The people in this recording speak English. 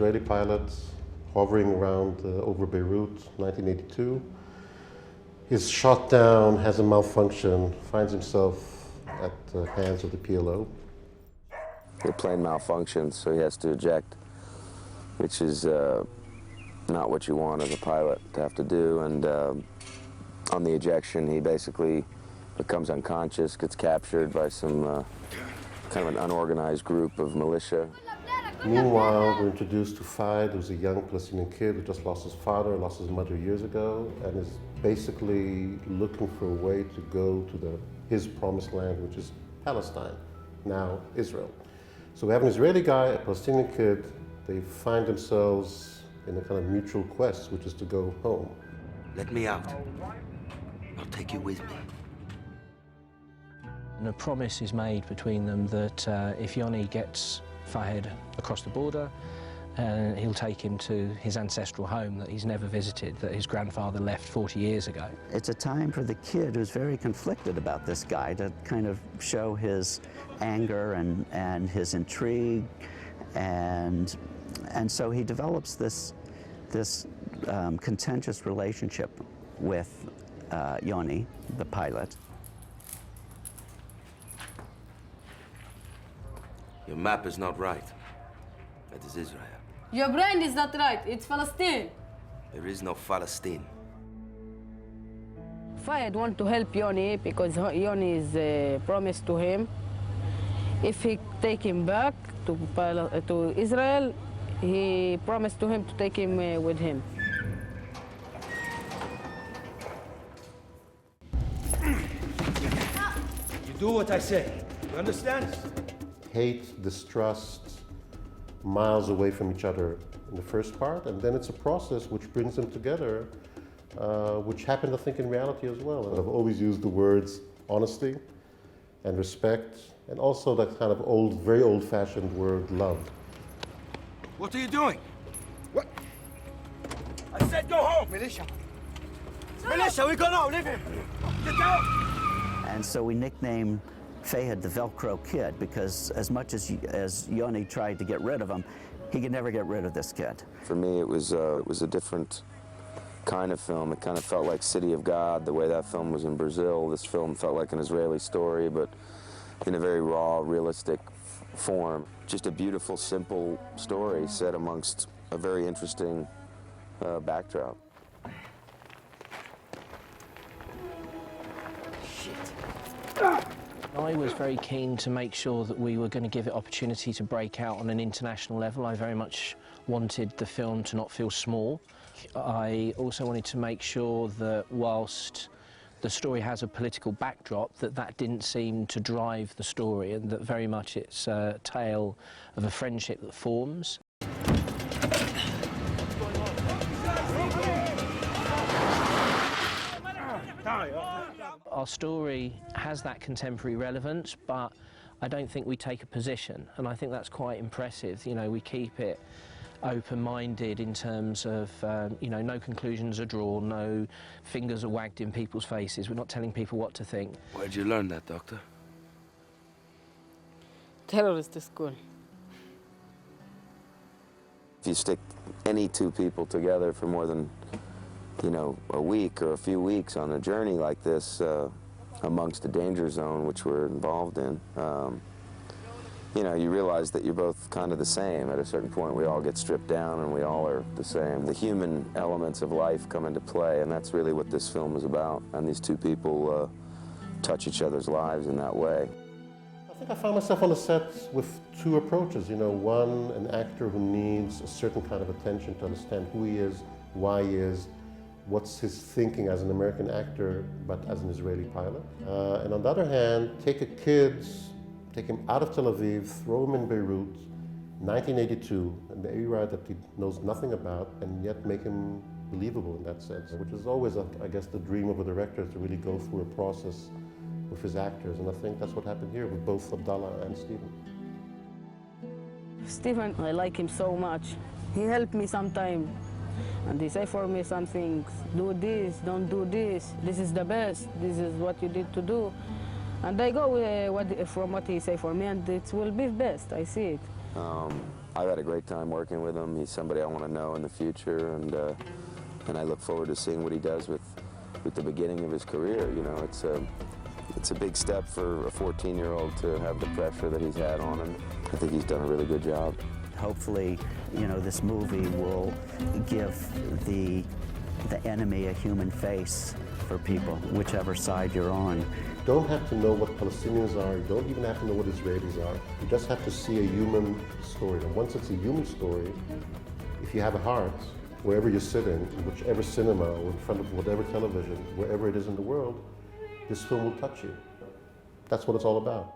Israeli pilot hovering around over Beirut, 1982. He's shot down, has a malfunction, finds himself at the hands of the PLO. The plane malfunctions, so he has to eject, which is not what you want as a pilot to have to do. And on the ejection, he basically becomes unconscious, gets captured by some kind of an unorganized group of militia. Meanwhile, we're introduced to Fayed, who's a young Palestinian kid who just lost his father, lost his mother years ago, and is basically looking for a way to go to his promised land, which is Palestine, now Israel. So we have an Israeli guy, a Palestinian kid. They find themselves in a kind of mutual quest, which is to go home. Let me out. I'll take you with me. And a promise is made between them that if Yoni gets Fayed across the border, he'll take him to his ancestral home that he's never visited, that his grandfather left 40 years ago. It's a time for the kid who's very conflicted about this guy to kind of show his anger and his intrigue, and so he develops this contentious relationship with Yoni, the pilot. Your map is not right. That is Israel. Your brain is not right. It's Palestine. There is no Palestine. Fayed want to help Yoni because Yoni is promised to him. If he take him back to Israel, he promised to him to take him with him. You do what I say. You understand? Hate, distrust, miles away from each other in the first part, and then it's a process which brings them together, which happened, I think, in reality as well. And I've always used the words honesty and respect, and also that kind of very old-fashioned word love. What are you doing? What? I said go home! Militia! Militia, we go now, leave him! Get down! And so we nicknamed Fayed the Velcro Kid, because as much as Yoni tried to get rid of him, he could never get rid of this kid. For me, it was a different kind of film. It kind of felt like City of God, the way that film was in Brazil. This film felt like an Israeli story, but in a very raw, realistic form. Just a beautiful, simple story set amongst a very interesting backdrop. I was very keen to make sure that we were going to give it opportunity to break out on an international level. I very much wanted the film to not feel small. I also wanted to make sure that whilst the story has a political backdrop, that didn't seem to drive the story, and that very much it's a tale of a friendship that forms. Our story has that contemporary relevance, but I don't think we take a position, and I think that's quite impressive. You know, we keep it open-minded in terms of, you know, no conclusions are drawn, no fingers are wagged in people's faces. We're not telling people what to think. Where'd you learn that, Doctor? Terrorist school. If you stick any two people together for more than, you know, a week or a few weeks on a journey like this, amongst the danger zone which we're involved in, you know, you realize that you're both kind of the same. At a certain point, we all get stripped down and we all are the same. The human elements of life come into play, and that's really what this film is about. And these two people touch each other's lives in that way. I think I found myself on the set with two approaches. You know, one, an actor who needs a certain kind of attention to understand who he is, why he is, what's his thinking as an American actor, but as an Israeli pilot. And on the other hand, take a kid, take him out of Tel Aviv, throw him in Beirut, 1982, an era that he knows nothing about, and yet make him believable in that sense, which is always, I guess, the dream of a director, to really go through a process with his actors. And I think that's what happened here with both Abdallah and Stephen. Stephen, I like him so much. He helped me sometime. And he say for me some things, do this, don't do this, this is the best, this is what you need to do. And I go from what he say for me, and it will be best, I see it. I've had a great time working with him. He's somebody I want to know in the future, and I look forward to seeing what he does with the beginning of his career. You know, it's a big step for a 14-year-old to have the pressure that he's had on him. I think he's done a really good job. Hopefully, you know, this movie will give the enemy a human face for people, whichever side you're on. You don't have to know what Palestinians are, you don't even have to know what Israelis are. You just have to see a human story. And once it's a human story, if you have a heart, wherever you're sitting, in whichever cinema or in front of whatever television, wherever it is in the world, this film will touch you. That's what it's all about.